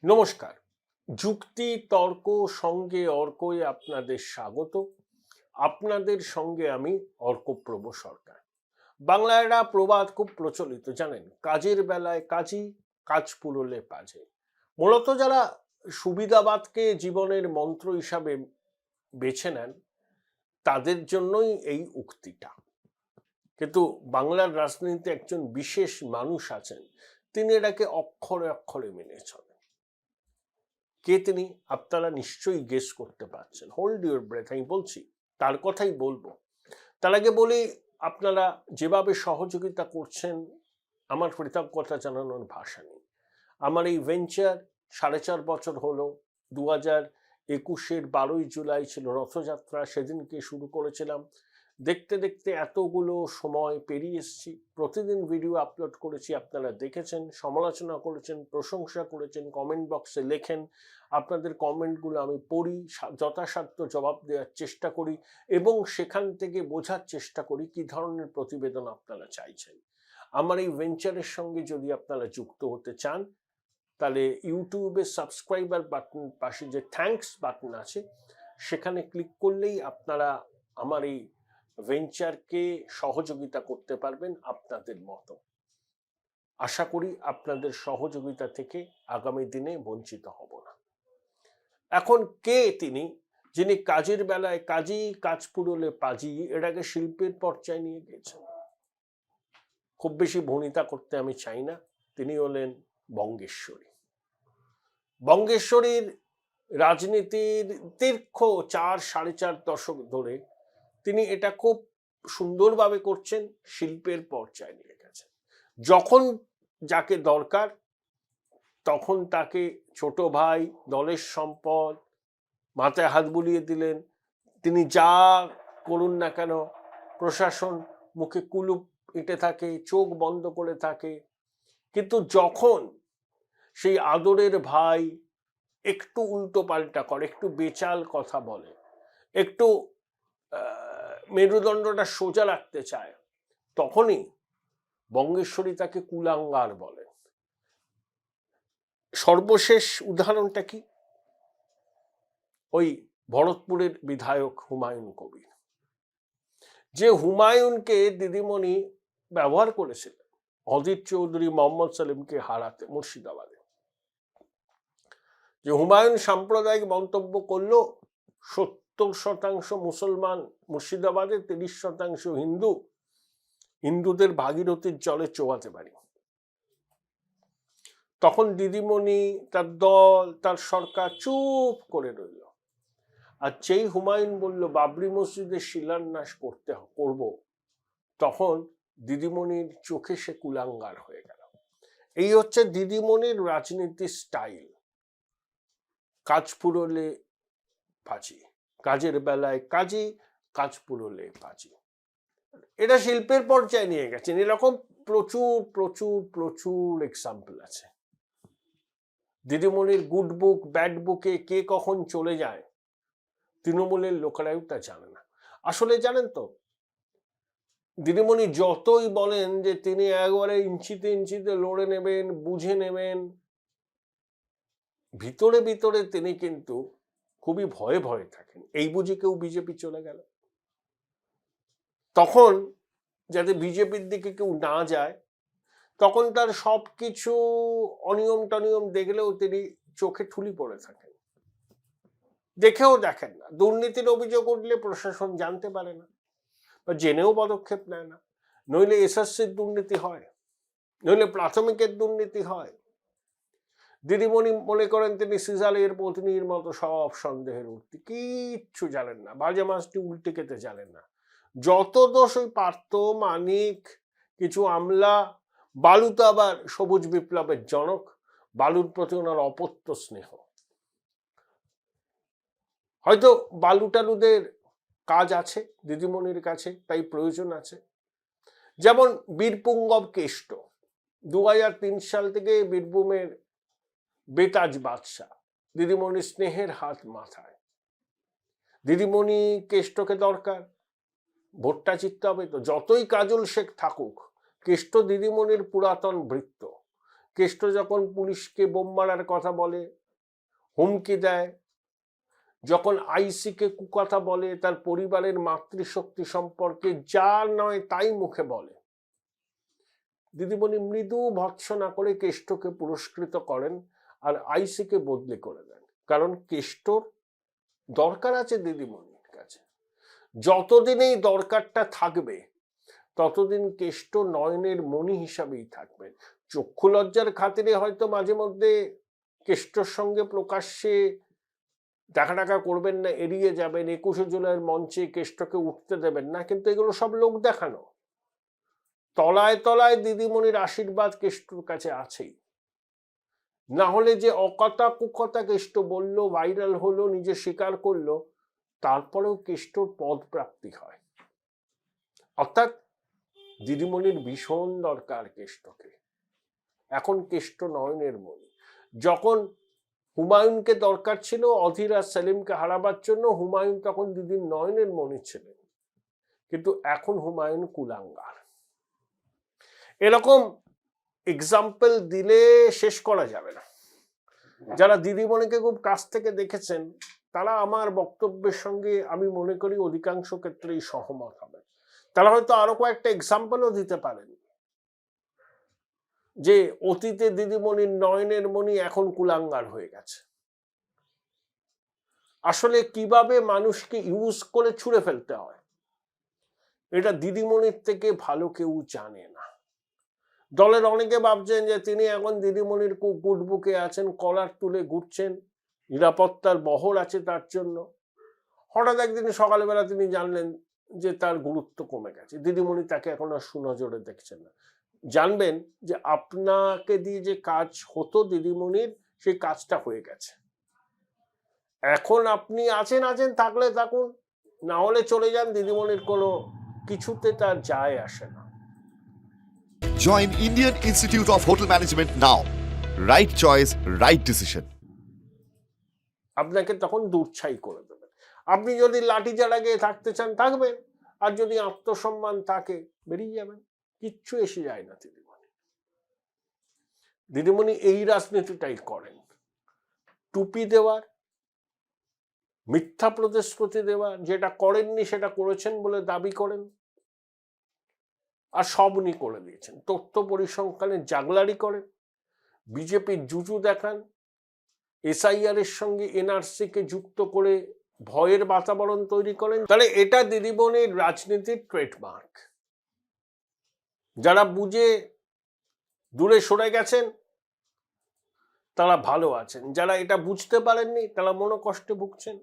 নমস্কার। যুক্তি তর্ক সঙ্গে অর্কয়ে আপনাদের স্বাগত। আপনাদের সঙ্গে আমি অর্কপ্রভ সরকার। বাংলায় একটা প্রবাদ খুব প্রচলিত, জানেন, কাজের বেলায় কাজী, কাজ পুরোলে পাজে। মূলত যারা সুবিধাবাদকে জীবনের মন্ত্র হিসাবে বেছে নেন তাদের জন্যই এই উক্তিটা। কিন্তু বাংলার রাজনীতিতে একজন বিশেষ মানুষ আছেন, তিনি এটাকে অক্ষরে অক্ষরে মেনে চলেন। কে তিনি আপনারা নিশ্চয়ই গেস করতে পারছেন। হোল্ড ইউর ব্রেথ, আমি বলছি, তার কথাই বলবো। তার আগে বলি, আপনারা যেভাবে সহযোগিতা করছেন আমার কৃতজ্ঞতা জানানোর ভাষা নেই। আমার এই ভেঞ্চার 4.5 বছর হলো। 2021-এর 12ই জুলাই ছিল রথযাত্রা, সেদিনকে শুরু করেছিলাম। দেখতে দেখতে এতগুলো সময় পেরিয়ে এসেছি। প্রতিদিন ভিডিও আপলোড করেছি, আপনারা দেখেছেন, সমালোচনা করেছেন, প্রশংসা করেছেন, কমেন্ট বক্সে লেখেন। আপনাদের কমেন্টগুলো আমি পড়ি, যথাসাধ্য জবাব দেওয়ার চেষ্টা করি এবং সেখান থেকে বোঝার চেষ্টা করি কি ধরনের প্রতিবেদন আপনারা চাইছেন। আমার এই ভেঞ্চারের সঙ্গে যদি আপনারা যুক্ত হতে চান, তাহলে ইউটিউবে সাবস্ক্রাইবার বাটন পাশে যে থ্যাঙ্কস বাটন আছে সেখানে ক্লিক করলেই আপনারা আমার এই ভেঞ্চারকে সহযোগিতা করতে পারবেন আপনাদের মতো। আশা করি আপনাদের সহযোগিতা থেকে আগামী দিনে বঞ্চিত হব না। এখন কে তিনি, যিনি কাজের বেলায় কাজী, কাজ পুরোলে পাজি এটাকে শিল্পের পর্যায়ে নিয়ে গেছেন? খুব বেশি ভনিতা করতে আমি চাই না। তিনি হলেন বঙ্গেশ্বরী। বঙ্গেশ্বরীর রাজনীতির দীর্ঘ 4-4.5 দশক ধরে তিনি এটা খুব সুন্দরভাবে করছেন, শিল্পের পর্যায়ে নিয়ে গেছেন। যখন যাকে দরকার তখন তাকে ছোট ভাই, দলের সম্পদ, মাথায় হাত বুলিয়ে দিলেন। তিনি যা করুন না কেন প্রশাসন মুখে কুলুপ এঁটে থাকে, চোখ বন্ধ করে থাকে। কিন্তু যখন সেই আদরের ভাই একটু উল্টো পাল্টা করে, একটু বেচাল কথা বলে, একটু মেরুদণ্ডটা সোজা রাখতে চায়, তখনই বঙ্গেশ্বরী তাকে কুলাঙ্গার বলেন। সর্বশেষ উদাহরণটা কি? ওই ভরতপুরের বিধায়ক হুমায়ুন কবির, যে হুমায়ুনকে দিদিমণি ব্যবহার করেছিলেন অজিত চৌধুরী, মোহাম্মদ সেলিমকে হারাতে মুর্শিদাবাদে। যে হুমায়ুন সাম্প্রদায়িক মন্তব্য করলো, 70% মুসলমান মুর্শিদাবাদে, 30% হিন্দু, হিন্দুদের ভাগীরথীর জলে চোয়াতে পারি। তখন দিদিমণি, তার দল, তার সরকার চুপ করে রইল। আর যেই হুমায়ুন বলল বাবরি মসজিদের শিলান্যাস করব, তখন দিদিমণির চোখে সে কুলাঙ্গার হয়ে গেল। এই হচ্ছে দিদিমণির রাজনীতির স্টাইল। কাজ পুরোলে পাজি, কাজের বেলায় কাজী, কাজ পুরোলে পাজি। এটা শিল্পের পর্যায়ে নিয়ে গেছেন। এরকম প্রচুর প্রচুর প্রচুর এক্সাম্পল আছে। দিদিমণির গুড বুক ব্যাড বুকে কে কখন চলে যায় তৃণমূলের লোকেরাও তা জানে না। আসলে জানেন তো, দিদিমণি যতই বলেন যে তিনি একবারে ইঞ্চিতে ইঞ্চিতে লড়ে নেবেন, বুঝে নেবেন, ভিতরে ভিতরে তিনি কিন্তু খুবই ভয়ে ভয়ে থাকেন। এই বুঝে কেউ বিজেপি চলে গেল, তখন যাতে বিজেপির দিকে কেউ না যায়, তখন তার সবকিছু অনিয়ম টনিয়ম দেখলেও তিনি চোখে ঠুলি পড়ে থাকেন, দেখেও দেখেন না। দুর্নীতির অভিযোগ উঠলে প্রশাসন জানতে পারে না বা জেনেও পদক্ষেপ নেয় না। নইলে এসএসসির দুর্নীতি হয়, নইলে প্রাথমিকের দুর্নীতি হয়। দিদিমণি মনে করেন তিনি সিজালের পত্নীর মতো সব সন্দেহের উঠতি, কিচ্ছু জানেন না, বাজে মাছটি উল্টে খেতে জানেন না। যত দোষ ওই পার্থ, মানিক, কিছু আমলা, বালুতে আবার সবুজ বিপ্লবের জনক, বালুর প্রতি ওনার অপত্য স্নেহ। হয়তো বালু টালুদের কাজ আছে দিদিমণির কাছে, তাই প্রয়োজন আছে। যেমন বীরপুঙ্গব কেষ্ট, 2003 সাল থেকে বীরভূমের বেতাজ বাদশাহ, দিদিমণির স্নেহের হাত মাথায়। দিদিমণি কেষ্টকে দরকার, ভোটটা জিততে হবে তো। যতই কাজল শেখ থাকুক, কেষ্ট দিদিমণির পুরাতন বৃত্ত। কেষ্ট যখন পুলিশকে বোম মারার কথা বলে, হুমকি দেয়, যখন আইসিকে কুকথা বলে, তার পরিবারের মাতৃশক্তি সম্পর্কে যা নয় তাই মুখে বলে, দিদিমণি মৃদু ভৎসনা করে কেষ্টকে পুরস্কৃত করেন আর আইসিকে বদলে করে দেন। কারণ কেষ্টর দরকার আছে দিদিমণির কাছে। যতদিন এই দরকারটা থাকবে ততদিন কেষ্ট নয়নের মণি হিসাবেই থাকবেন। চক্ষু লজ্জার খাতিরে হয়তো মাঝে মধ্যে কেষ্টর সঙ্গে প্রকাশ্যে দেখা টাকা করবেন না, এড়িয়ে যাবেন, 21শে জুলাইয়ের মঞ্চে কেষ্টকে উঠতে দেবেন না, কিন্তু এগুলো সব লোক দেখানো। তলায় তলায় দিদিমণির আশীর্বাদ কেষ্টর কাছে আছেই। না হলে যে অকথা কুকথা কেষ্ট বলল, ভাইরাল হলো, নিজে স্বীকার করলো, তারপরেও কেষ্টর পদ প্রাপ্তি হয়। অর্থাৎ দিদিমণির ভীষণ দরকার কেষ্টকে। এখন কেষ্ট নয়নের মণি। যখন হুমায়ুনকে দরকার ছিল অধীর আর সেলিমকে হারাবার জন্য, হুমায়ুন তখন দিদির নয়নের মণি ছিলেন, কিন্তু এখন হুমায়ুন কুলাঙ্গার। এরকম এক্সাম্পল দিলে শেষ করা যাবে না। যারা দিদিমণিকে খুব কাছ থেকে দেখেছেন তারা আমার বক্তব্যের সঙ্গে আমি মনে করি অধিকাংশ ক্ষেত্রেই সহমত হবে। তারা হয়তো আরো কয়েকটা এক্সাম্পলও দিতে পারেন যে অতীতে দিদিমণির নয়নের মণি এখন কুলাঙ্গার হয়ে গেছে। আসলে কিভাবে মানুষকে ইউজ করে ছুঁড়ে ফেলতে হয় এটা দিদিমণির থেকে ভালো কেউ জানে না। দলের অনেকে ভাবছেন যে তিনি এখন দিদিমণির গুডবুকে আছেন, কলার তুলে ঘুরছেন, নিরাপত্তার বহর আছে তার জন্য। হঠাৎ একদিন সকালবেলা তিনি জানলেন যে তার গুরুত্ব কমে গেছে, দিদিমণি তাকে এখন আর সুনজরে দেখছেন না। জানবেন যে আপনাকে দিয়ে যে কাজ হতো দিদিমণির, সেই কাজটা হয়ে গেছে। এখন আপনি আছেন থাকলে থাকুন, না হলে চলে যান, দিদিমণির কোনো কিছুতে তার যায় আসে না। Join Indian Institute of Hotel Management now. Right choice, right decision. আপনাকে তখন দূরছাই করে দেবেন। আপনি যদি লাঠি চাড়া গিয়ে থাকতে চান থাকবেন, আর যদি আত্মসম্মান থাকে বেরিয়ে যাবেন। কিচ্ছু এসে যায় না দিদিমণি। দিদিমণি এই রাজনীতিটাই করেন, টুপি দেওয়ার, মিথ্যা প্রতিশ্রুতি দেওয়া, যেটা করেননি সেটা করেছেন বলে দাবি করেন, আর সব উনি করে দিয়েছেন। তথ্য পরিসংখ্যানের জাগলারি করেন, বিজেপির জুজু দেখান, এসআইআর এর সঙ্গে এনআরসি কে যুক্ত করে ভয়ের বাতাবরণ তৈরি করেন। তাহলে এটা দিদিমণির রাজনীতির ট্রেডমার্ক। যারা বুঝে দূরে সরে গেছেন তারা ভালো আছেন, যারা এটা বুঝতে পারেননি তারা মনোকষ্টে ভুগছেন।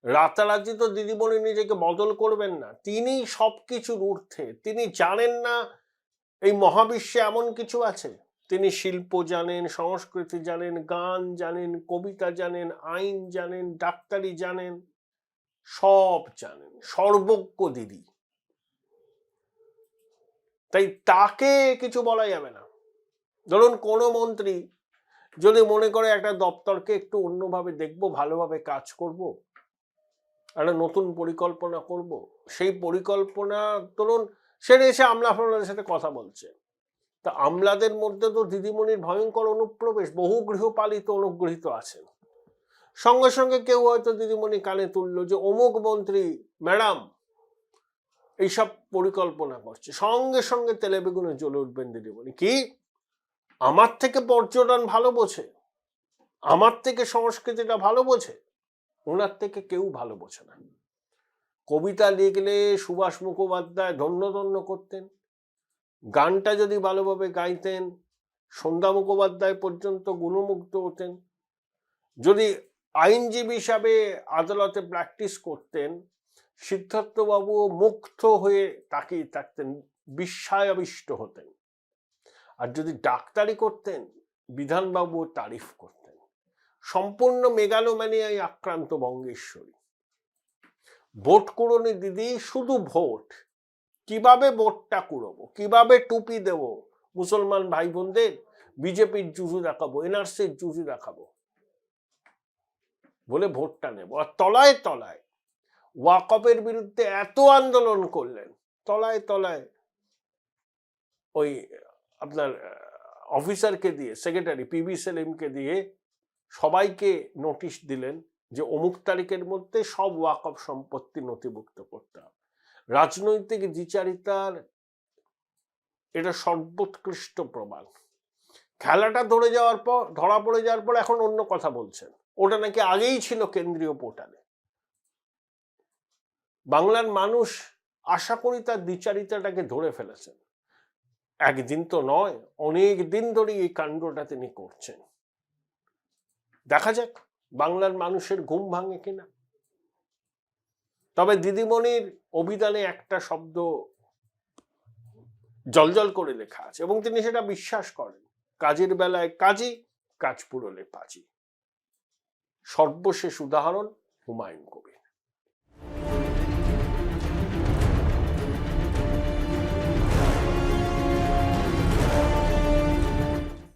রাতারাতি তো দিদিমণি নিজেকে বদল করবেন না, তিনি সবকিছুর ঊর্ধ্বে। তিনি জানেন না এই মহাবিশ্বে এমন কিছু আছে। তিনি শিল্প জানেন, সংস্কৃতি জানেন, গান জানেন, কবিতা জানেন, আইন জানেন, ডাক্তারি জানেন, সব জানেন, সর্বজ্ঞ দিদি। তাই তাকে কিছু বলা যাবে না। ধরুন কোনো মন্ত্রী যদি মনে করে একটা দপ্তরকে একটু অন্যভাবে দেখবো, ভালোভাবে কাজ করব, একটা নতুন পরিকল্পনা করব, সেই পরিকল্পনা ধরুন সেটা এসে আমলা ফামলাদের সাথে কথা বলছে, তা আমলাদের মধ্যে তো দিদিমণির ভয়ঙ্কর অনুপ্রবেশ, বহু গৃহপালিত অনুগৃহীত আছেন। সঙ্গে সঙ্গে কেউ হয়তো দিদিমণি কানে তুললো যে অমুক মন্ত্রী ম্যাডাম এইসব পরিকল্পনা করছে, সঙ্গে সঙ্গে তেলে বেগুনে জ্বলে উঠবেন দিদিমণি। কি আমার থেকে পর্যটন ভালো বোঝে, আমার থেকে সংস্কৃতিটা ভালো বোঝে? ওনার থেকে কেউ ভালো বোঝে না। কবিতা লিখলে সুভাষ মুখোপাধ্যায় ধন্য ধন্য করতেন, গানটা যদি ভালোভাবে গাইতেন সন্ধ্যা মুখোপাধ্যায় পর্যন্ত গুণমুগ্ধ হতেন, যদি আইনজীবী হিসাবে আদালতে প্র্যাকটিস করতেন সিদ্ধার্থবাবু মুগ্ধ হয়ে তাকিয়ে থাকতেন, বিস্ময়াবিষ্ট হতেন, আর যদি ডাক্তারি করতেন বিধানবাবু তারিফ করতেন। সম্পূর্ণ মেগালোম্যানিয়ায় আক্রান্ত বঙ্গেশ্বরী। ভোট কুড়োনি দিদি, শুধু ভোট, কিভাবে ভোটটা কুড়োবো, কিভাবে টুপি দেব মুসলমান ভাই বোনদের, বিজেপির জুজু দেখাবো, এনআরসির জুজু দেখাবো বলে ভোটটা নেব। আর তলায় তলায় ওয়াকফের বিরুদ্ধে এত আন্দোলন করলেন, তলায় তলায় ওই আপনার অফিসারকে দিয়ে, সেক্রেটারি পিবি সেলিমকে দিয়ে সবাইকে নোটিশ দিলেন যে অমুক তারিখের মধ্যে সব ওয়াকফ সম্পত্তি নথিভুক্ত করতে হবে। রাজনৈতিক দ্বিচারিতার এটা সর্বোৎকৃষ্ট প্রমাণ। খেলাটা ধরা পড়ে যাওয়ার পর এখন অন্য কথা বলছেন, ওটা নাকি আগেই ছিল কেন্দ্রীয় পোর্টালে। বাংলার মানুষ আশা করি তার দ্বিচারিতাটাকে ধরে ফেলেছেন। একদিন তো নয়, অনেক দিন ধরে এই কাণ্ডটা তিনি করছেন। দেখা যাক বাংলার মানুষের ঘুম ভাঙে কিনা। তবে দিদিমণির অভিধানে একটা শব্দ জলজল করে লেখা আছে এবং তিনি সেটা বিশ্বাস করেন, কাজের বেলায় কাজী, কাজ পুরোলে পাজি। সর্বশেষ উদাহরণ হুমায়ুন কবির।